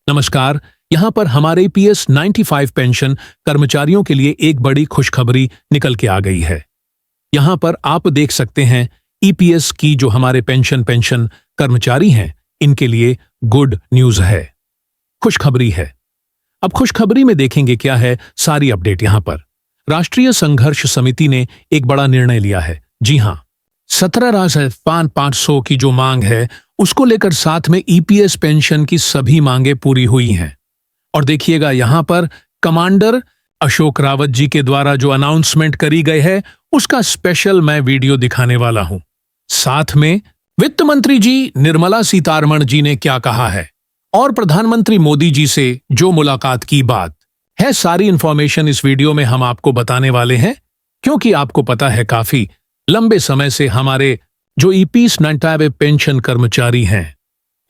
नमस्कार। यहाँ पर हमारे ईपीएस 95 पेंशन कर्मचारियों के लिए एक बड़ी खुशखबरी निकल के आ गई है। यहाँ पर आप देख सकते हैं ईपीएस की जो हमारे पेंशन कर्मचारी हैं, इनके लिए गुड न्यूज है, खुशखबरी है। अब खुशखबरी में देखेंगे क्या है सारी अपडेट। यहाँ पर राष्ट्रीय संघर्ष समिति ने एक बड़ा निर्णय लिया है। जी हाँ, 17,500 की जो मांग है उसको लेकर साथ में ईपीएस पेंशन की सभी मांगे पूरी हुई हैं। और देखिएगा यहाँ पर कमांडर अशोक रावत जी के द्वारा जो अनाउंसमेंट करी गई है उसका स्पेशल मैं वीडियो दिखाने वाला हूं। साथ में वित्त मंत्री जी निर्मला सीतारमण जी ने क्या कहा है और प्रधानमंत्री मोदी जी से जो मुलाकात की बात है, सारी इंफॉर्मेशन इस वीडियो में हम आपको बताने वाले हैं। क्योंकि आपको पता है काफी लंबे समय से हमारे जो ईपीएस 95 पेंशन कर्मचारी हैं,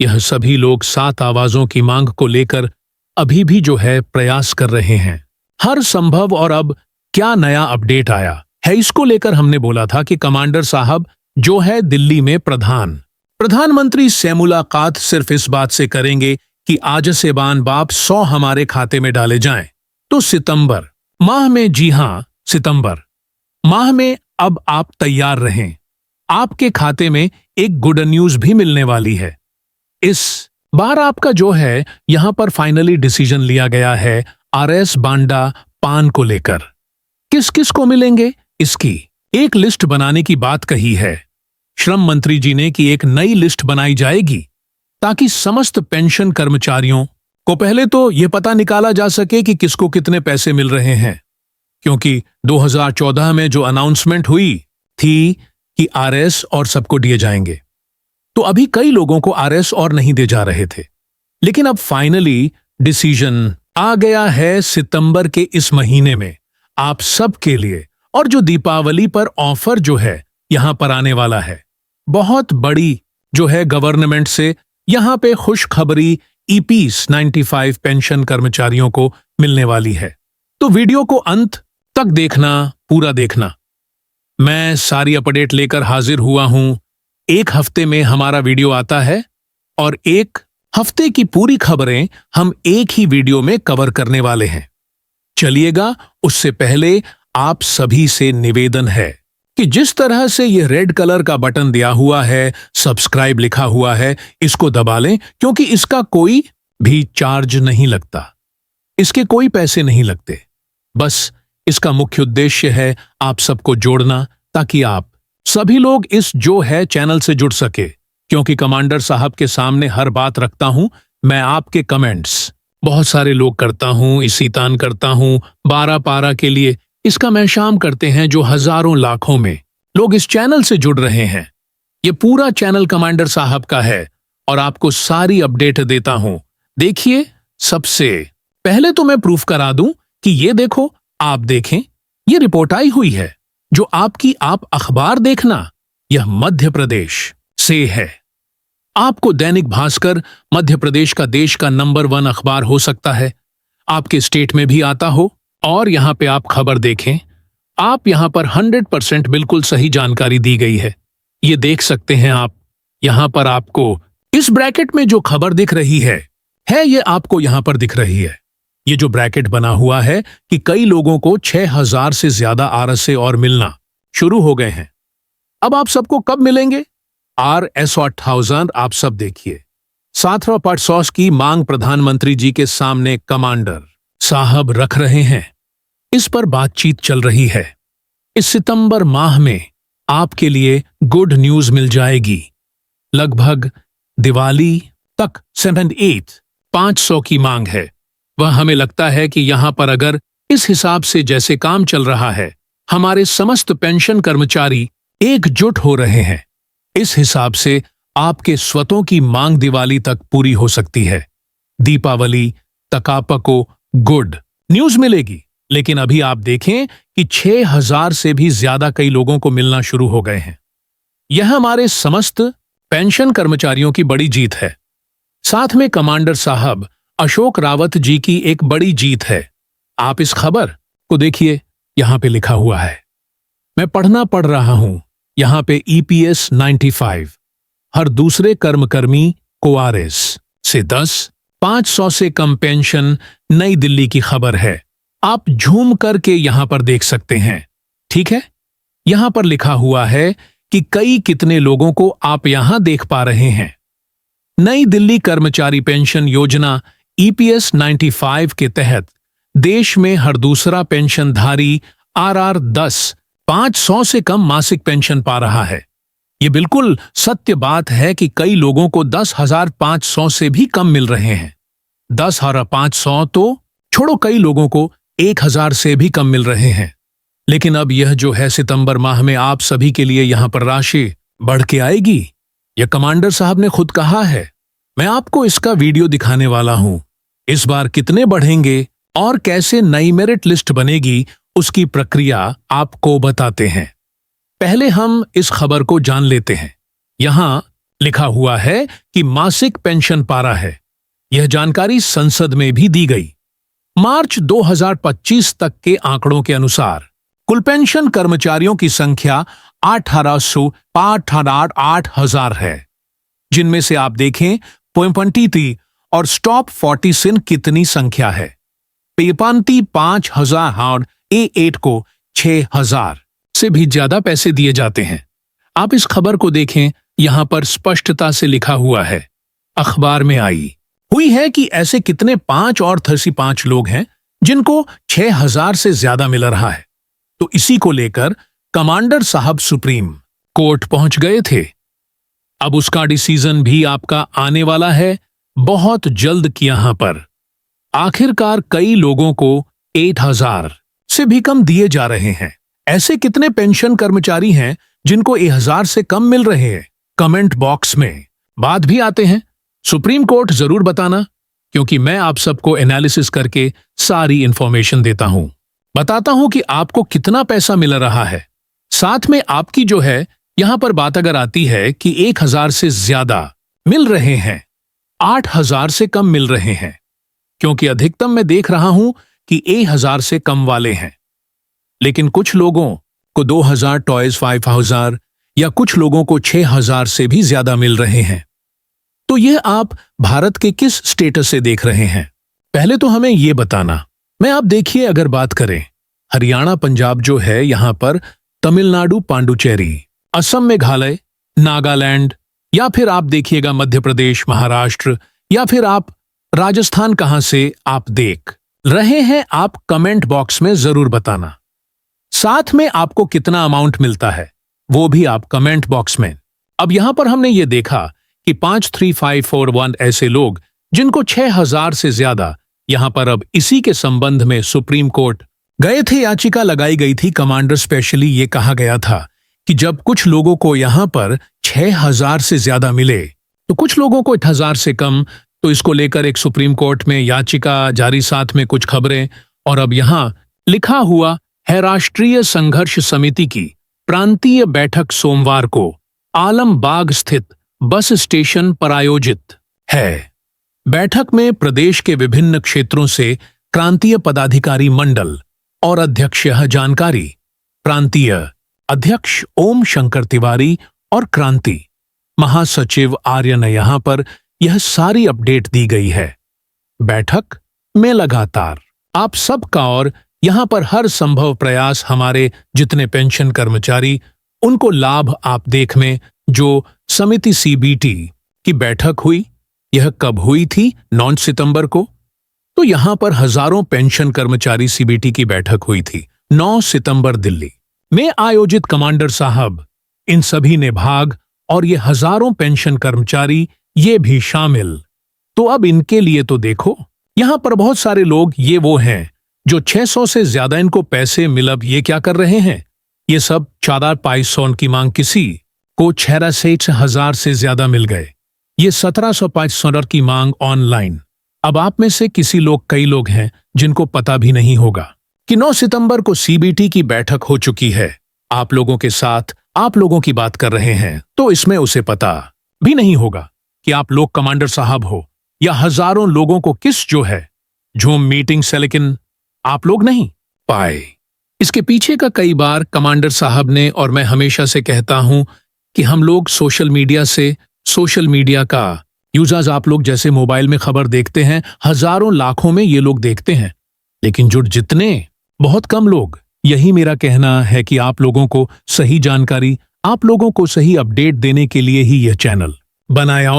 यह सभी लोग 7 आवाजों की मांग को लेकर अभी भी जो है प्रयास कर रहे हैं हर संभव। और अब क्या नया अपडेट आया है इसको लेकर हमने बोला था कि कमांडर साहब जो है दिल्ली में प्रधानमंत्री से मुलाकात सिर्फ इस बात से करेंगे कि आज से बाप 100 हमारे खाते में डाले जाएं। तो सितंबर माह में, जी हां, सितंबर माह में अब आप तैयार रहें, आपके खाते में एक गुड न्यूज भी मिलने वाली है। इस बार आपका जो है यहां पर फाइनली डिसीजन लिया गया है आरएस बांडा पान को लेकर। किस किस को मिलेंगे इसकी एक लिस्ट बनाने की बात कही है श्रम मंत्री जी ने कि एक नई लिस्ट बनाई जाएगी ताकि समस्त पेंशन कर्मचारियों को पहले तो यह पता निकाला जा सके कि किसको कितने पैसे मिल रहे हैं। क्योंकि 2014 में जो अनाउंसमेंट हुई थी कि आरएस और सबको दिए जाएंगे, तो अभी कई लोगों को आरएस और नहीं दे जा रहे थे। लेकिन अब फाइनली डिसीजन आ गया है सितंबर के इस महीने में आप सबके लिए। और जो दीपावली पर ऑफर जो है यहां पर आने वाला है, बहुत बड़ी जो है गवर्नमेंट से यहां पे खुशखबरी ईपीएस 95 पेंशन कर्मचारियों को मिलने वाली है। तो वीडियो को अंत तक देखना, पूरा देखना। मैं सारी अपडेट लेकर हाजिर हुआ हूं। एक हफ्ते में हमारा वीडियो आता है और एक हफ्ते की पूरी खबरें हम एक ही वीडियो में कवर करने वाले हैं। चलिएगा, उससे पहले आप सभी से निवेदन है कि जिस तरह से यह रेड कलर का बटन दिया हुआ है, सब्सक्राइब लिखा हुआ है, इसको दबा लें, क्योंकि इसका कोई भी चार्ज नहीं लगता, इसके कोई पैसे नहीं लगते। बस इसका मुख्य उद्देश्य है आप सबको जोड़ना, ताकि आप सभी लोग इस जो है चैनल से जुड़ सके। क्योंकि कमांडर साहब के सामने हर बात रखता हूं मैं। आपके कमेंट्स बहुत सारे लोग करता हूं, इसी तान करता हूं 12 पारा के लिए, इसका मैं शाम करते हैं जो हजारों लाखों में लोग इस चैनल से जुड़ रहे हैं। ये पूरा चैनल कमांडर साहब का है और आपको सारी अपडेट देता हूं। देखिए, सबसे पहले तो मैं प्रूफ करा दूं कि ये देखो, आप देखें, ये रिपोर्ट आई हुई है जो आप अखबार देखना, यह मध्य प्रदेश से है। आपको दैनिक भास्कर मध्य प्रदेश का देश का नंबर 1 अखबार हो सकता है, आपके स्टेट में भी आता हो, और यहां पे आप खबर देखें, आप यहां पर 100% बिल्कुल सही जानकारी दी गई है। ये देख सकते हैं आप, यहां पर आपको इस ब्रैकेट में जो खबर दिख रही है ये आपको यहां पर दिख रही है। ये जो ब्रैकेट बना हुआ है कि कई लोगों को 6,000 से ज्यादा आरएसए और मिलना शुरू हो गए हैं। अब आप सबको कब मिलेंगे आरएस 8,000? आप सब देखिए, 7% की मांग प्रधानमंत्री जी के सामने कमांडर साहब रख रहे हैं। इस पर बातचीत चल रही है। इस सितंबर माह में आपके लिए गुड न्यूज मिल जाएगी। लगभग दिवाली तक 500 की मांग है। वह हमें लगता है कि यहां पर अगर इस हिसाब से जैसे काम चल रहा है, हमारे समस्त पेंशन कर्मचारी एकजुट हो रहे हैं, इस हिसाब से आपके स्वतों की मांग दिवाली तक पूरी हो सकती है। दीपावली तक आपको गुड न्यूज मिलेगी। लेकिन अभी आप देखें कि 6,000 से भी ज्यादा कई लोगों को मिलना शुरू हो गए हैं। यह हमारे समस्त पेंशन कर्मचारियों की बड़ी जीत है। साथ में कमांडर साहब अशोक रावत जी की एक बड़ी जीत है। आप इस खबर को देखिए, यहां पे लिखा हुआ है, मैं पढ़ रहा हूं, यहां पे ईपीएस 95 हर दूसरे कर्मकर्मी को आरएस से 10 500 से कम पेंशन नई दिल्ली की खबर है। आप झूम करके यहां पर देख सकते हैं। ठीक है, यहां पर लिखा हुआ है कि कई कितने लोगों को आप यहां देख पा रहे हैं। नई दिल्ली कर्मचारी पेंशन योजना ईपीएस 95 के तहत देश में हर दूसरा पेंशनधारी आरआर 10 500 से कम मासिक पेंशन पा रहा है। ये बिल्कुल सत्य बात है कि कई लोगों को 10,500 से भी कम मिल रहे हैं। 10,500 तो छोड़ो, कई लोगों को 1,000 से भी कम मिल रहे हैं। लेकिन अब यह जो है सितंबर माह में आप सभी के लिए यहां पर राशि बढ़ के आएगी। यह कमांडर साहब ने खुद कहा है। मैं आपको इसका वीडियो दिखाने वाला हूं। इस बार कितने बढ़ेंगे और कैसे नई मेरिट लिस्ट बनेगी, उसकी प्रक्रिया आपको बताते हैं। पहले हम इस खबर को जान लेते हैं। यहां लिखा हुआ है कि मासिक पेंशन पारा है। यह जानकारी संसद में भी दी गई। मार्च 2025 तक के आंकड़ों के अनुसार कुल पेंशन कर्मचारियों की संख्या 18,800 है, जिनमें से आप देखें पोयपंटी और स्टॉप 40 सिन कितनी संख्या है। पेपांती 5,000 और A8 को 6,000 से भी ज्यादा पैसे दिए जाते हैं। आप इस खबर को देखें, यहां पर स्पष्टता से लिखा हुआ है, अखबार में आई हुई है कि ऐसे कितने 5 और 35 लोग हैं जिनको 6,000 से ज्यादा मिल रहा है। तो इसी को लेकर कमांडर साहब सुप्रीम कोर्ट पहुंच गए थे। अब उसका डिसीजन भी आपका आने वाला है बहुत जल्द कि यहां पर आखिरकार कई लोगों को 8,000 से भी कम दिए जा रहे हैं। ऐसे कितने पेंशन कर्मचारी हैं जिनको 1,000 से कम मिल रहे हैं? कमेंट बॉक्स में बात भी आते हैं। सुप्रीम कोर्ट जरूर बताना, क्योंकि मैं आप सबको एनालिसिस करके सारी इंफॉर्मेशन देता हूं। बताता हूं कि आपको कितना पैसा मिल रहा है। साथ में आपकी जो है यहां पर बात अगर आती है कि 1,000 से ज्यादा मिल रहे हैं, 8,000 से कम मिल रहे हैं, क्योंकि अधिकतम मैं देख रहा हूं कि 1,000 से कम वाले हैं। लेकिन कुछ लोगों को 2,000 टॉयज 5,000 या कुछ लोगों को 6,000 से भी ज्यादा मिल रहे हैं। तो यह आप भारत के किस स्टेटस से देख रहे हैं, पहले तो हमें यह बताना। मैं आप देखिए, अगर बात करें हरियाणा पंजाब जो है, यहां पर तमिलनाडु पांडुचेरी, असम मेघालय, नागालैंड, या फिर आप देखिएगा मध्य प्रदेश महाराष्ट्र, या फिर आप राजस्थान कहां से आप देख रहे हैं, आप कमेंट बॉक्स में जरूर बताना। साथ में आपको कितना अमाउंट मिलता है वो भी आप कमेंट बॉक्स में। अब यहां पर हमने ये देखा कि 53541 ऐसे लोग जिनको 6,000 से ज्यादा, यहां पर अब इसी के संबंध में सुप्रीम कोर्ट गए थे, याचिका लगाई गई थी। कमांडर स्पेशली ये कहा गया था कि जब कुछ लोगों को यहां पर 6,000 से ज्यादा मिले तो कुछ लोगों को 8,000 से कम, तो इसको लेकर एक सुप्रीम कोर्ट में याचिका जारी, साथ में कुछ खबरें। और अब यहां लिखा हुआ है, राष्ट्रीय संघर्ष समिति की प्रांतीय बैठक सोमवार को आलमबाग स्थित बस स्टेशन पर आयोजित है। बैठक में प्रदेश के विभिन्न क्षेत्रों से प्रांतीय पदाधिकारी मंडल और अध्यक्ष, यह जानकारी प्रांतीय अध्यक्ष ओम शंकर तिवारी और क्रांति महासचिव आर्य ने यहां पर यह सारी अपडेट दी गई है। बैठक में लगातार आप सबका और यहां पर हर संभव प्रयास, हमारे जितने पेंशन कर्मचारी, उनको लाभ आप देख में। जो समिति सीबीटी की बैठक हुई, यह कब हुई थी? 9 सितंबर को। तो यहां पर हजारों पेंशन कर्मचारी सीबीटी की बैठक हुई थी 9 सितंबर दिल्ली में आयोजित। कमांडर साहब इन सभी ने भाग, और ये हजारों पेंशन कर्मचारी ये भी शामिल। तो अब इनके लिए तो देखो, यहां पर बहुत सारे लोग ये वो हैं जो 600 से ज्यादा इनको पैसे मिल, अब ये क्या कर रहे हैं, ये सब 4,500 की मांग, किसी को 6,000 से ज्यादा मिल गए, ये 1,700 की मांग ऑनलाइन। अब आप में से किसी लोग, कई लोग हैं जिनको पता भी नहीं होगा कि 9 सितंबर को सीबीटी की बैठक हो चुकी है। आप लोगों के साथ आप लोगों की बात कर रहे हैं, तो इसमें उसे पता भी नहीं होगा कि आप लोग कमांडर साहब हो या हजारों लोगों को किस जो है झूम मीटिंग से, लेकिन आप लोग नहीं पाए। इसके पीछे का कई बार कमांडर साहब ने, और मैं हमेशा से कहता हूं कि हम लोग सोशल मीडिया से, सोशल मीडिया का यूजर्स, आप लोग जैसे मोबाइल में खबर देखते हैं, हजारों लाखों में ये लोग देखते हैं, लेकिन जुड़ जितने बहुत कम लोग। यही मेरा कहना है कि आप लोगों को सही जानकारी, आप लोगों को सही अपडेट देने के लिए ही यह चैनल बनाया।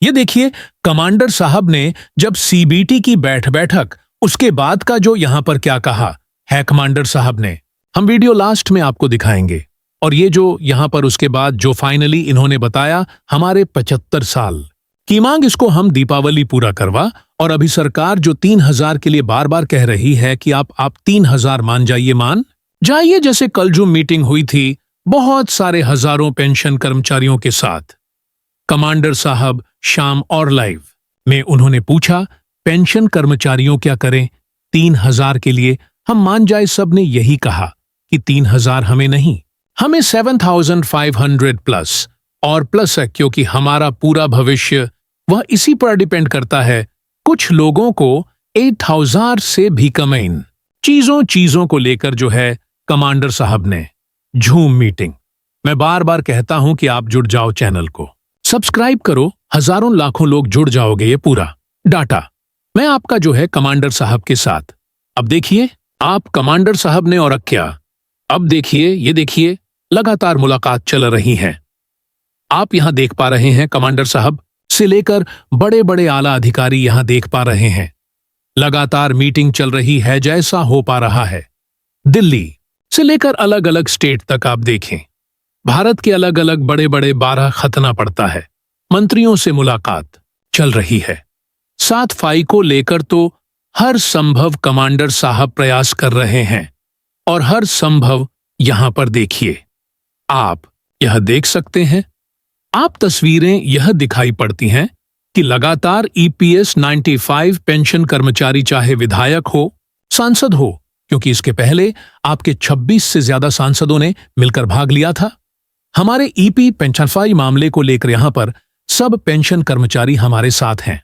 ये देखिए, कमांडर साहब ने जब सीबीटी की बैठक उसके बाद का जो यहां पर क्या कहा है कमांडर साहब ने, हम वीडियो लास्ट में आपको दिखाएंगे। और ये जो यहां पर उसके बाद जो फाइनली इन्होंने बताया, हमारे 75 साल की मांग, इसको हम दीपावली पूरा करवा। और अभी सरकार जो 3000 के लिए बार बार कह रही है कि आप 3000 मान जाइए। जैसे कल जो मीटिंग हुई थी बहुत सारे हजारों पेंशन कर्मचारियों के साथ, कमांडर साहब शाम और लाइव में उन्होंने पूछा, पेंशन कर्मचारियों क्या करें 3000 के लिए हम मान जाए। सब ने यही कहा कि 3000 हमें नहीं, हमें 7500 प्लस और प्लस है, क्योंकि हमारा पूरा भविष्य वह इसी पर डिपेंड करता है। कुछ लोगों को 8000 से भी कम इन चीजों को लेकर जो है कमांडर साहब ने झूम मीटिंग। मैं बार बार कहता हूं कि आप जुड़ जाओ, चैनल को सब्सक्राइब करो, हजारों लाखों लोग जुड़ जाओगे। ये पूरा डाटा मैं आपका जो है कमांडर साहब के साथ। अब देखिए आप कमांडर साहब ने और क्या, अब देखिए, ये देखिए लगातार मुलाकात चल रही है। आप यहां देख पा रहे हैं कमांडर साहब से लेकर बड़े बड़े आला अधिकारी यहां देख पा रहे हैं। लगातार मीटिंग चल रही है, जैसा हो पा रहा है दिल्ली से लेकर अलग अलग स्टेट तक। आप देखें भारत के अलग अलग बड़े बड़े 12 खतना पड़ता है, मंत्रियों से मुलाकात चल रही है। 7 फाई को लेकर तो हर संभव कमांडर साहब प्रयास कर रहे हैं। और हर संभव यहां पर देखिए, आप यह देख सकते हैं, आप तस्वीरें यह दिखाई पड़ती हैं कि लगातार ईपीएस 95 पेंशन कर्मचारी, चाहे विधायक हो, सांसद हो, क्योंकि इसके पहले आपके 26 से ज्यादा सांसदों ने मिलकर भाग लिया था। हमारे ईपी पेंशन मामले को लेकर यहां पर सब पेंशन कर्मचारी हमारे साथ हैं।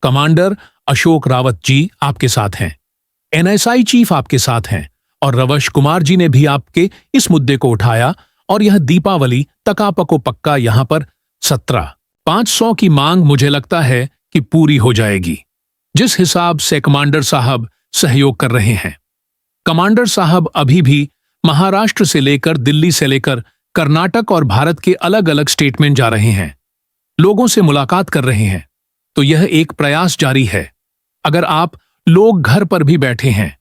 कमांडर अशोक रावत जी आपके साथ हैं, एनएसआई चीफ आपके साथ हैं, और रवश कुमार जी ने भी आपके इस मुद्दे को उठाया। और यह दीपावली तकापको पक्का यहां पर 500 की मांग मुझे लगता है कि पूरी हो जाएगी, जिस हिसाब से कमांडर साहब सहयोग कर रहे हैं। कमांडर साहब अभी भी महाराष्ट्र से लेकर दिल्ली से लेकर कर्नाटक और भारत के अलग अलग स्टेट में जा रहे हैं, लोगों से मुलाकात कर रहे हैं। तो यह एक प्रयास जारी है। अगर आप लोग घर पर भी बैठे हैं,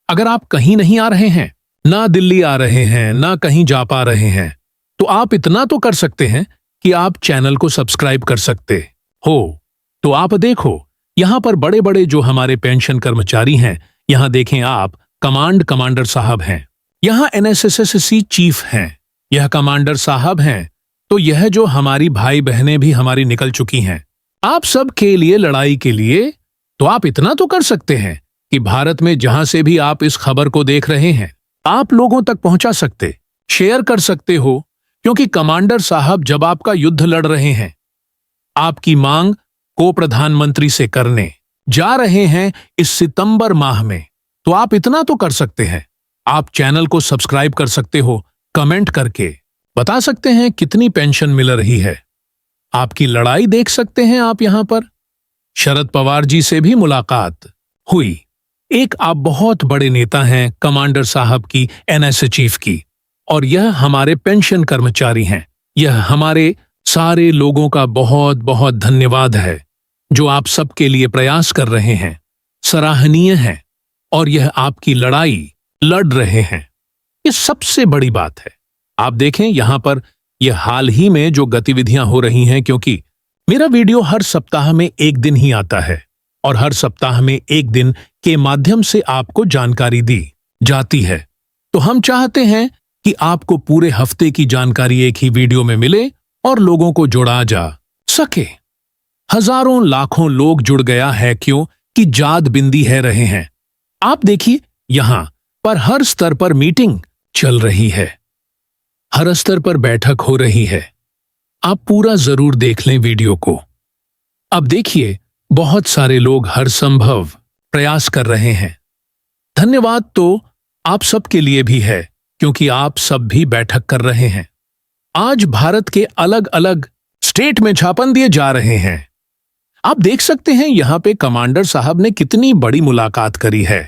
अगर आप कहीं नहीं आ रहे हैं, ना दिल्ली आ रहे हैं, ना कहीं जा पा रहे हैं, तो आप इतना तो कर सकते हैं कि आप चैनल को सब्सक्राइब कर सकते हो। तो आप देखो यहां पर बड़े बड़े जो हमारे पेंशन कर्मचारी हैं, यहां देखें आप, कमांडर साहब हैं, यहां एनएसएससी चीफ हैं, यह कमांडर साहब हैं। तो यह जो हमारी भाई बहनें भी हमारी निकल चुकी हैं आप सब के लिए, लड़ाई के लिए। तो आप इतना तो कर सकते हैं कि भारत में जहां से भी आप इस खबर को देख रहे हैं, आप लोगों तक पहुंचा सकते, शेयर कर सकते हो। क्योंकि कमांडर साहब जब आपका युद्ध लड़ रहे हैं, आपकी मांग को प्रधानमंत्री से करने जा रहे हैं इस सितंबर माह में, तो आप इतना तो कर सकते हैं, आप चैनल को सब्सक्राइब कर सकते हो, कमेंट करके बता सकते हैं कितनी पेंशन मिल रही है। आपकी लड़ाई देख सकते हैं आप यहां पर। शरद पवार जी से भी मुलाकात हुई। एक आप बहुत बड़े नेता हैं कमांडर साहब की, एनएसए चीफ की, और यह हमारे पेंशन कर्मचारी हैं। यह हमारे सारे लोगों का बहुत बहुत धन्यवाद है जो आप सबके लिए प्रयास कर रहे हैं, सराहनीय है। और यह आपकी लड़ाई लड़ रहे हैं, ये सबसे बड़ी बात है। आप देखें यहां पर यह हाल ही में जो गतिविधियां हो रही हैं, क्योंकि मेरा वीडियो हर सप्ताह में एक दिन ही आता है और हर सप्ताह में एक दिन के माध्यम से आपको जानकारी दी जाती है। तो हम चाहते हैं कि आपको पूरे हफ्ते की जानकारी एक ही वीडियो में मिले और लोगों को जोड़ा जा सके। हजारों लाखों लोग जुड़ गया है, क्यों कि जाद बिंदी है रहे हैं। आप देखिए यहां पर हर स्तर पर मीटिंग चल रही है, हर स्तर पर बैठक हो रही है। आप पूरा जरूर देख लें वीडियो को। अब देखिए बहुत सारे लोग हर संभव प्रयास कर रहे हैं। धन्यवाद तो आप सबके लिए भी है, क्योंकि आप सब भी बैठक कर रहे हैं। आज भारत के अलग अलग स्टेट में छापन दिए जा रहे हैं। आप देख सकते हैं यहां पे कमांडर साहब ने कितनी बड़ी मुलाकात करी है।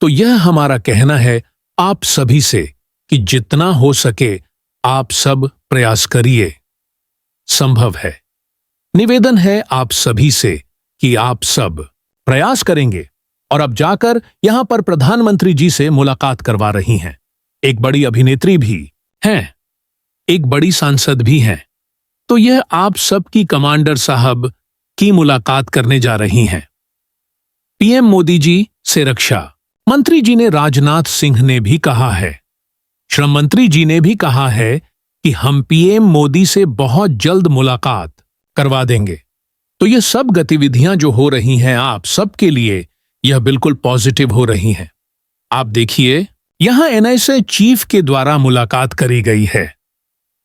तो यह हमारा कहना है आप सभी से कि जितना हो सके आप सब प्रयास करिए, संभव है। निवेदन है आप सभी से कि आप सब प्रयास करेंगे और अब जाकर यहां पर प्रधानमंत्री जी से मुलाकात करवा रही हैं। एक बड़ी अभिनेत्री भी हैं, एक बड़ी सांसद भी हैं। तो यह आप सबकी कमांडर साहब की मुलाकात करने जा रही हैं। पीएम मोदी जी से रक्षा मंत्री जी ने राजनाथ सिंह ने भी कहा है, श्रम मंत्री जी ने भी कहा है कि हम पीएम मोदी से बहुत जल्द मुलाकात करवा देंगे। तो ये सब गतिविधियां जो हो रही हैं आप सबके लिए यह बिल्कुल पॉजिटिव हो रही हैं। आप देखिए यहां एनआईए चीफ के द्वारा मुलाकात करी गई है।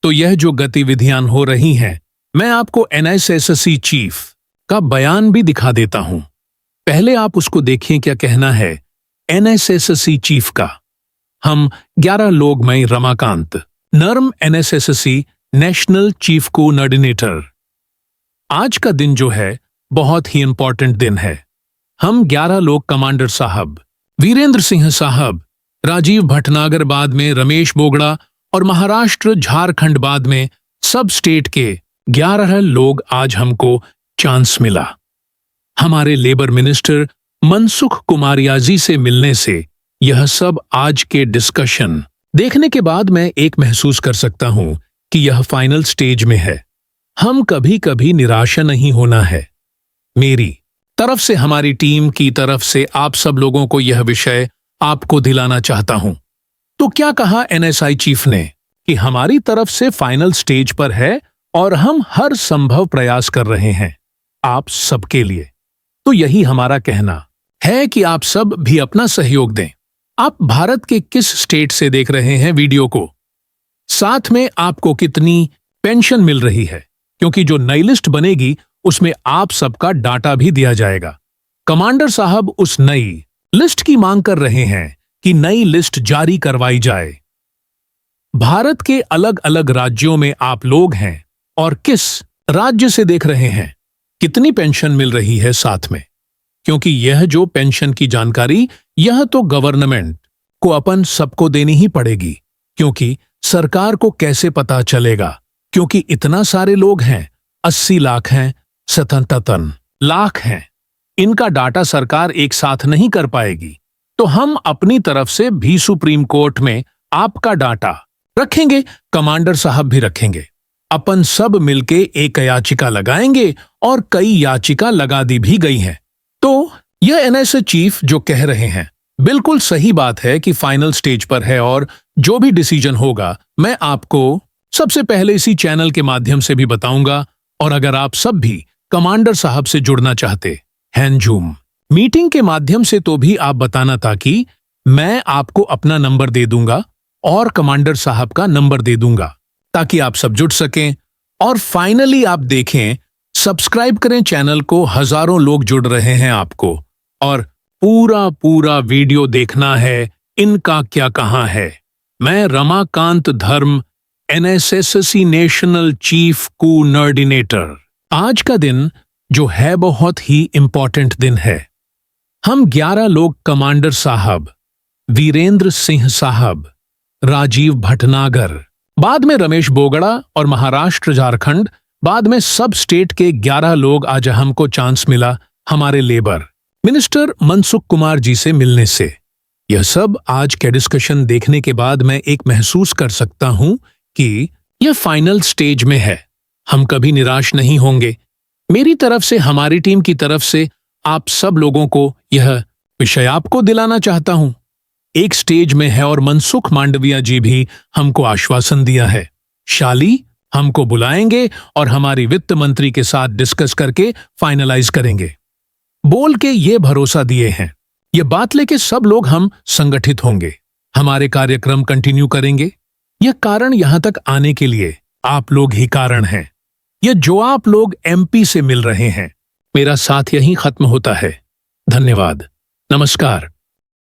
तो यह जो गतिविधियां हो रही हैं, मैं आपको एनआईएसएससी चीफ का बयान भी दिखा देता हूं। पहले आप उसको देखिए क्या कहना है एनआईएसएससी चीफ का। हम 11 लोग में रमाकांत नर्म एनआईएसएससी नेशनल चीफ कोऑर्डिनेटर। आज का दिन जो है बहुत ही इंपॉर्टेंट दिन है। हम 11 लोग कमांडर साहब, वीरेंद्र सिंह साहब, राजीव भटनागर बाद में रमेश बोगड़ा और महाराष्ट्र झारखंड बाद में सब स्टेट के 11 लोग आज हमको चांस मिला। हमारे लेबर मिनिस्टर मनसुख कुमारियाजी से मिलने से यह सब आज के डिस्कशन देखने के बाद मैं एक महसूस कर सकता हूं कि यह फाइनल स्टेज में है। हम कभी कभी निराशा नहीं होना है। मेरी तरफ से, हमारी टीम की तरफ से आप सब लोगों को यह विषय आपको दिलाना चाहता हूं। तो क्या कहा एनएसआई चीफ ने कि हमारी तरफ से फाइनल स्टेज पर है और हम हर संभव प्रयास कर रहे हैं आप सबके लिए। तो यही हमारा कहना है कि आप सब भी अपना सहयोग दें। आप भारत के किस स्टेट से देख रहे हैं वीडियो को, साथ में आपको कितनी पेंशन मिल रही है, क्योंकि जो नई लिस्ट बनेगी उसमें आप सबका डाटा भी दिया जाएगा। कमांडर साहब उस नई लिस्ट की मांग कर रहे हैं कि नई लिस्ट जारी करवाई जाए। भारत के अलग अलग राज्यों में आप लोग हैं और किस राज्य से देख रहे हैं, कितनी पेंशन मिल रही है साथ में, क्योंकि यह जो पेंशन की जानकारी यह तो गवर्नमेंट को अपन सबको देनी ही पड़ेगी, क्योंकि सरकार को कैसे पता चलेगा, क्योंकि इतना सारे लोग हैं, 80 लाख हैं, 77 लाख हैं, इनका डाटा सरकार एक साथ नहीं कर पाएगी। तो हम अपनी तरफ से भी सुप्रीम कोर्ट में आपका डाटा रखेंगे, कमांडर साहब भी रखेंगे। अपन सब मिलके एक याचिका लगाएंगे और कई याचिका लगा दी भी गई हैं। तो यह एनआईए चीफ जो कह रहे हैं बिल्कुल सही बात है कि फाइनल स्टेज पर है और जो भी डिसीजन होगा मैं आपको सबसे पहले इसी चैनल के माध्यम से भी बताऊंगा। और अगर आप सब भी कमांडर साहब से जुड़ना चाहते हैं जूम मीटिंग के माध्यम से, तो भी आप बताना ताकि मैं आपको अपना नंबर दे दूंगा और कमांडर साहब का नंबर दे दूंगा, ताकि आप सब जुड़ सकें। और फाइनली आप देखें, सब्सक्राइब करें चैनल को, हजारों लोग जुड़ रहे हैं आपको, और पूरा वीडियो देखना है इनका क्या कहां है। मैं रमाकांत धर्म एनआईएसएससी नेशनल चीफ कोऑर्डिनेटर। आज का दिन जो है बहुत ही इंपॉर्टेंट दिन है। हम 11 लोग कमांडर साहब, वीरेंद्र सिंह साहब, राजीव भटनागर, बाद में रमेश बोगड़ा और महाराष्ट्र झारखंड, बाद में सब स्टेट के 11 लोग आज हमको चांस मिला हमारे लेबर मिनिस्टर मनसुख कुमार जी से मिलने से। यह सब आज के डिस्कशन देखने के बाद मैं एक महसूस कर सकता हूं कि यह फाइनल स्टेज में है। हम कभी निराश नहीं होंगे। मेरी तरफ से, हमारी टीम की तरफ से आप सब लोगों को यह विषय आपको दिलाना चाहता हूं। एक स्टेज में है और मनसुख मांडविया जी भी हमको आश्वासन दिया है, शाली हमको बुलाएंगे और हमारी वित्त मंत्री के साथ डिस्कस करके फाइनलाइज करेंगे, बोल के ये भरोसा दिए हैं। ये बात लेके सब लोग हम संगठित होंगे, हमारे कार्यक्रम कंटिन्यू करेंगे। यह कारण यहां तक आने के लिए आप लोग ही कारण हैं। यह जो आप लोग एमपी से मिल रहे हैं, मेरा साथ यहीं खत्म होता है। धन्यवाद, नमस्कार।